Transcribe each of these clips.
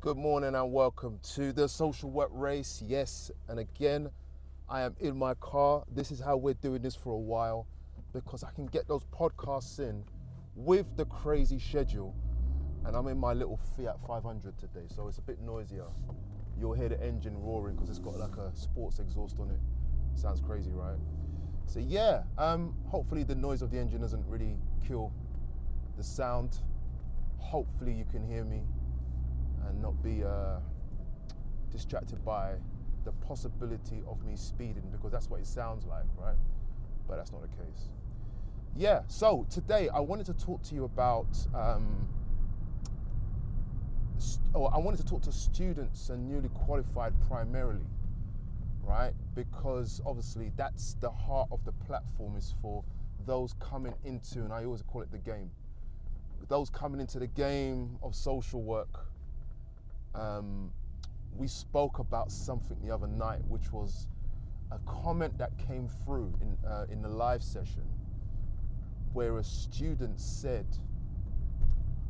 Good morning and welcome to the social work race. Yes, and again, I am in my car. This is how we're doing this for a while because I can get those podcasts in with the crazy schedule. And I'm in my little Fiat 500 today, so it's a bit noisier. You'll hear the engine roaring because it's got like a sports exhaust on it. Sounds crazy, right? So yeah, hopefully the noise of the engine doesn't really kill the sound. Hopefully you can hear me and not be distracted by the possibility of me speeding, because that's what it sounds like, right? But that's not the case. Yeah, so today I wanted to talk to you about, I wanted to talk to students and newly qualified primarily, right? Because obviously that's the heart of the platform, is for those coming into, and I always call it the game, those coming into the game of social work. We spoke about something the other night, which was a comment that came through in the live session, where a student said,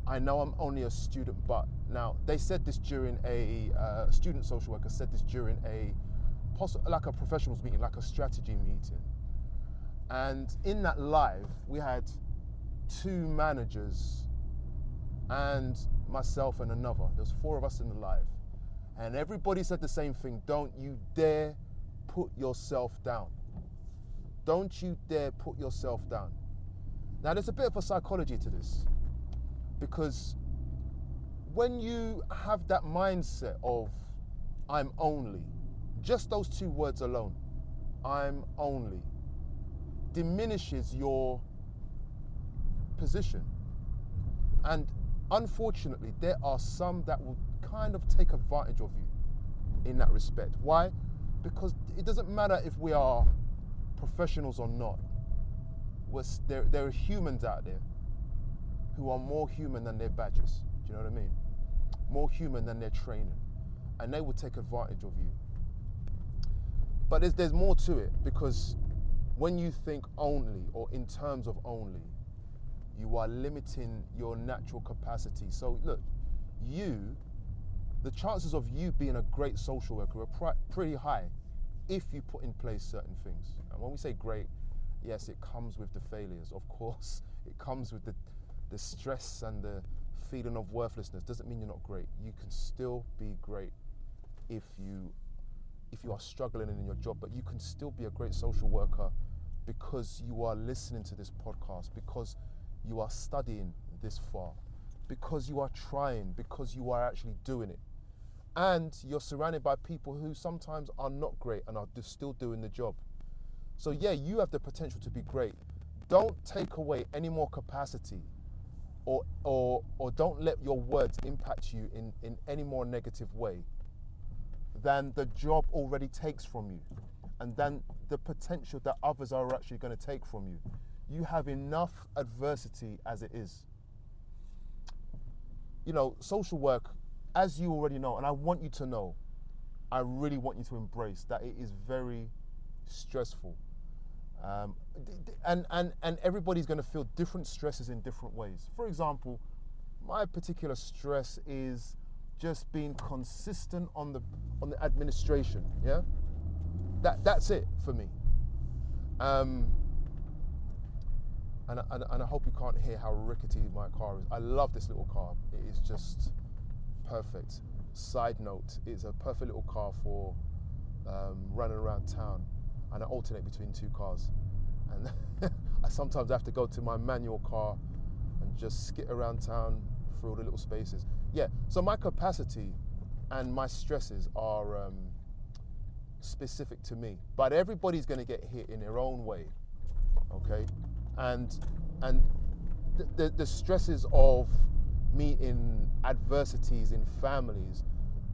I know I'm only a student, but now they said this during a student social worker said this during like a professionals meeting, like a strategy meeting. And in that live, we had two managers and myself and another. There's four of us in the live. And everybody said the same thing. Don't you dare put yourself down. Don't you dare put yourself down. Now there's a bit of a psychology to this, because when you have that mindset of I'm only, just those two words alone, I'm only, diminishes your position. And unfortunately, there are some that will kind of take advantage of you in that respect. Why? Because it doesn't matter if we are professionals or not. There are humans out there who are more human than their badges. Do you know what I mean? More human than their training. And they will take advantage of you. But there's more to it, because when you think only, or in terms of only, you are limiting your natural capacity. So look, the chances of you being a great social worker are pretty high if you put in place certain things. And when we say great, yes, it comes with the failures, of course. It comes with the stress and the feeling of worthlessness. Doesn't mean you're not great. You can still be great if you are struggling in your job, but you can still be a great social worker because you are listening to this podcast, because you are studying this far, because you are trying, because you are actually doing it. And you're surrounded by people who sometimes are not great and are still doing the job. So yeah, you have the potential to be great. Don't take away any more capacity, or don't let your words impact you in any more negative way than the job already takes from you, and then the potential that others are actually going to take from you. You have enough adversity as it is. You know, social work, as you already know, and I want you to know, I really want you to embrace that it is very stressful. And everybody's going to feel different stresses in different ways. For example, my particular stress is just being consistent on the administration. Yeah, that's it for me. And I hope you can't hear how rickety my car is. I love this little car. It is just perfect. Side note, it's a perfect little car for running around town. And I alternate between two cars. And I sometimes have to go to my manual car and just skit around town through all the little spaces. Yeah, so my capacity and my stresses are specific to me. But everybody's going to get hit in their own way, okay? And the stresses of meeting adversities in families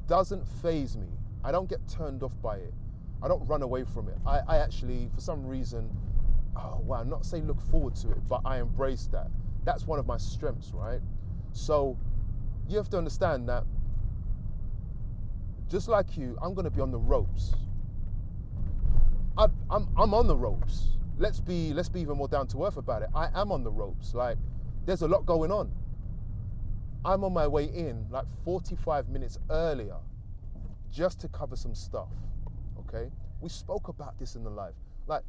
doesn't faze me. I don't get turned off by it. I don't run away from it. I actually, for some reason, I'm not saying look forward to it, but I embrace that. That's one of my strengths, right? So you have to understand that, just like you, I'm going to be on the ropes. I'm on the ropes. Let's be even more down to earth about it. I am on the ropes. Like, there's a lot going on. I'm on my way in like 45 minutes earlier just to cover some stuff, okay? We spoke about this in the live. Like,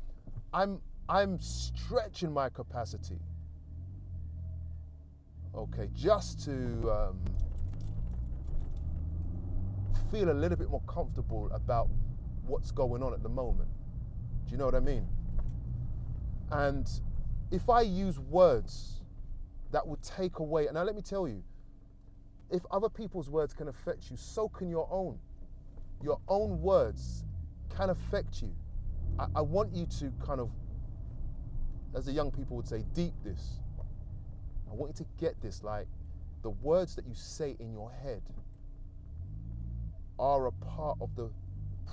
I'm stretching my capacity, okay, just to feel a little bit more comfortable about what's going on at the moment. Do you know what I mean? And if I use words that would take away, and now let me tell you, if other people's words can affect you, so can your own. Your own words can affect you. I want you to kind of, as the young people would say, deep this. I want you to get this, like, the words that you say in your head are a part of the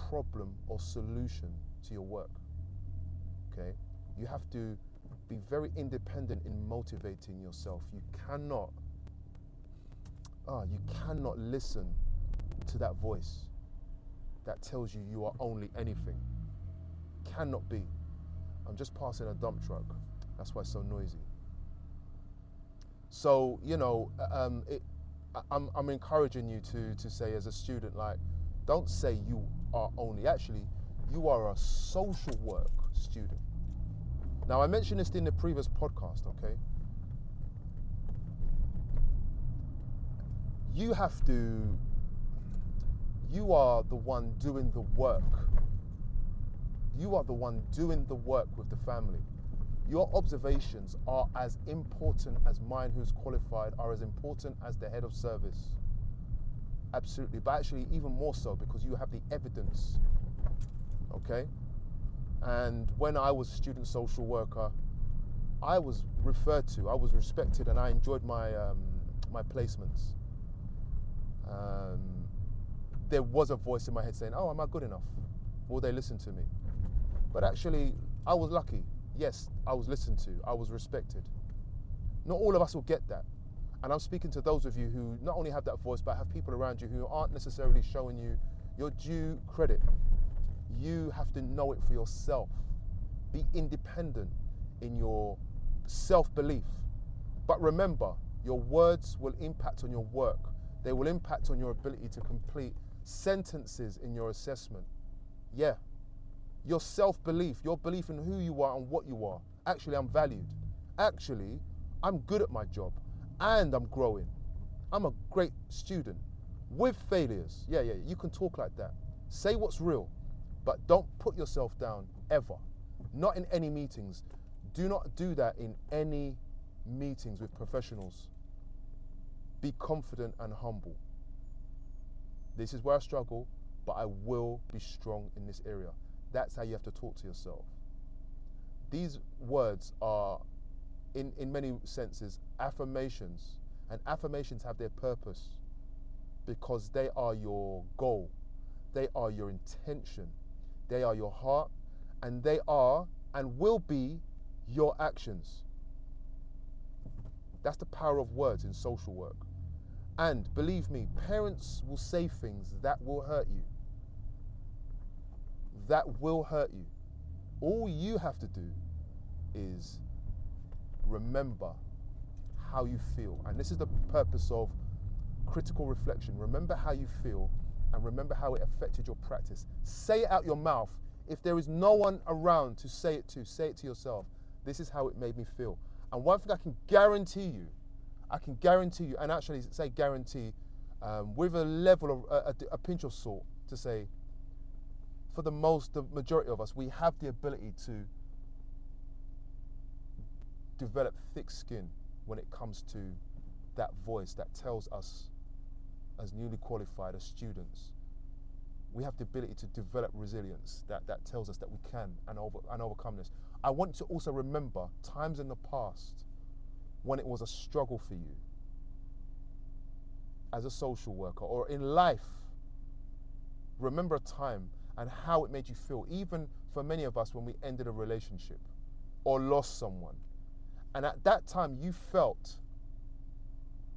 problem or solution to your work, okay? You have to be very independent in motivating yourself. You cannot listen to that voice that tells you you are only anything. Cannot be. I'm just passing a dump truck. That's why it's so noisy. So, you know, I'm encouraging you to say as a student, like, don't say you are only, actually, you are a social work student. Now, I mentioned this in the previous podcast, okay? You are the one doing the work. You are the one doing the work with the family. Your observations are as important as mine, who's qualified, are as important as the head of service. Absolutely, but actually even more so because you have the evidence, okay? And when I was a student social worker, I was referred to, I was respected, and I enjoyed my my placements. There was a voice in my head saying, oh, am I good enough? Will they listen to me? But actually, I was lucky. Yes, I was listened to, I was respected. Not all of us will get that. And I'm speaking to those of you who not only have that voice, but have people around you who aren't necessarily showing you your due credit. You have to know it for yourself. Be independent in your self-belief. But remember, your words will impact on your work. They will impact on your ability to complete sentences in your assessment. Yeah. Your self-belief, your belief in who you are and what you are. Actually, I'm valued. Actually, I'm good at my job and I'm growing. I'm a great student with failures. Yeah, you can talk like that. Say what's real, but don't put yourself down ever. Not in any meetings. Do not do that in any meetings with professionals. Be confident and humble. This is where I struggle, but I will be strong in this area. That's how you have to talk to yourself. These words are, in many senses, affirmations. And affirmations have their purpose because they are your goal. They are your intention. They are your heart. And they are and will be your actions. That's the power of words in social work. And believe me, parents will say things that will hurt you. That will hurt you. All you have to do is remember how you feel. And this is the purpose of critical reflection. Remember how you feel and remember how it affected your practice. Say it out your mouth. If there is no one around to say it to yourself. This is how it made me feel. And one thing I can guarantee you, and actually say guarantee with a level of a pinch of salt to say, for the majority of us, we have the ability to develop thick skin when it comes to that voice that tells us as newly qualified as students. We have the ability to develop resilience that tells us that we can and overcome this. I want to also remember times in the past when it was a struggle for you as a social worker or in life. Remember a time and how it made you feel, even for many of us when we ended a relationship or lost someone. And at that time you felt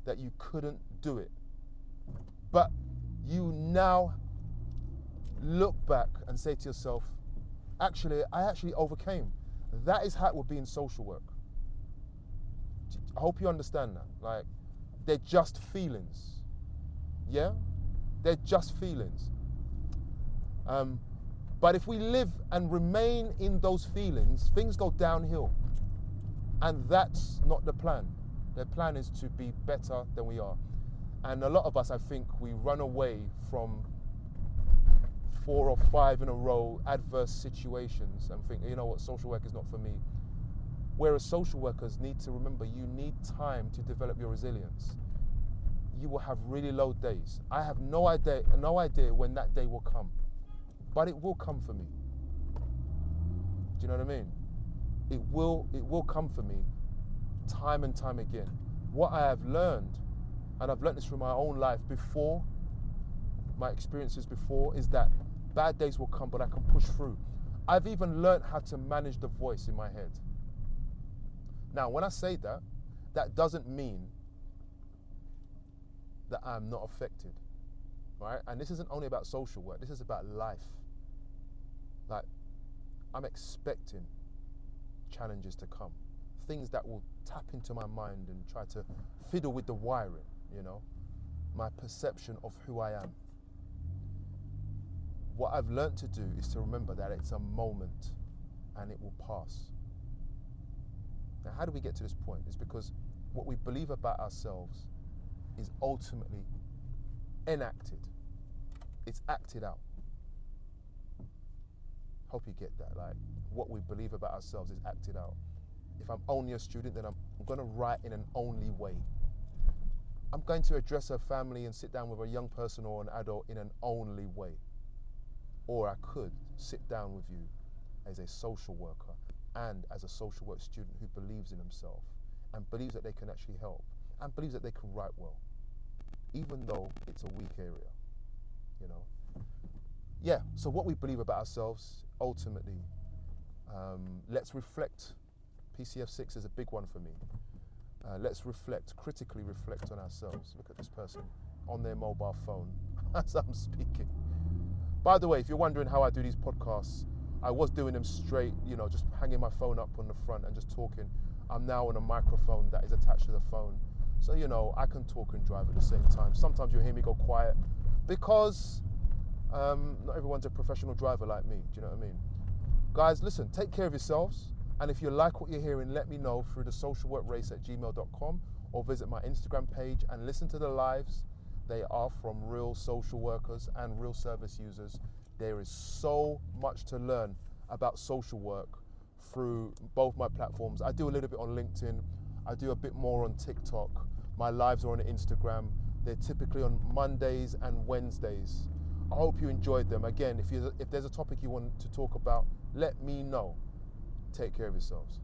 that you couldn't do it. But you now look back and say to yourself, I actually overcame. That is how it would be in social work. I hope you understand that. Like, they're just feelings. Yeah? They're just feelings. But if we live and remain in those feelings, things go downhill. And that's not the plan. The plan is to be better than we are. And a lot of us, I think, we run away from 4 or 5 in a row adverse situations and think, you know what, social work is not for me. Whereas social workers need to remember, you need time to develop your resilience. You will have really low days. I have no idea when that day will come, but it will come for me. Do you know what I mean? It will come for me time and time again. What I have learned, and I've learned this from my own life before, my experiences before, is that bad days will come, but I can push through. I've even learned how to manage the voice in my head. Now, when I say that, that doesn't mean that I'm not affected, right? And this isn't only about social work, this is about life. Like, I'm expecting challenges to come, things that will tap into my mind and try to fiddle with the wiring, you know, my perception of who I am. What I've learned to do is to remember that it's a moment and it will pass. Now, how do we get to this point? It's because what we believe about ourselves is ultimately enacted. It's acted out. Hope you get that. Like, what we believe about ourselves is acted out. If I'm only a student, then I'm going to write in an only way. I'm going to address a family and sit down with a young person or an adult in an only way. Or I could sit down with you as a social worker and as a social work student who believes in himself and believes that they can actually help and believes that they can write well, even though it's a weak area, you know. Yeah, so what we believe about ourselves, ultimately, let's reflect. PCF 6 is a big one for me. Let's reflect, critically reflect on ourselves. Look at this person on their mobile phone as I'm speaking. By the way, if you're wondering how I do these podcasts, I was doing them straight, you know, just hanging my phone up on the front and just talking. I'm now on a microphone that is attached to the phone. So, you know, I can talk and drive at the same time. Sometimes you'll hear me go quiet because not everyone's a professional driver like me. Do you know what I mean? Guys, listen, take care of yourselves. And if you like what you're hearing, let me know through the socialworkrace@gmail.com or visit my Instagram page and listen to the lives. They are from real social workers and real service users. There is so much to learn about social work through both my platforms. I do a little bit on LinkedIn. I do a bit more on TikTok. My lives are on Instagram. They're typically on Mondays and Wednesdays. I hope you enjoyed them. Again, if there's a topic you want to talk about, let me know. Take care of yourselves.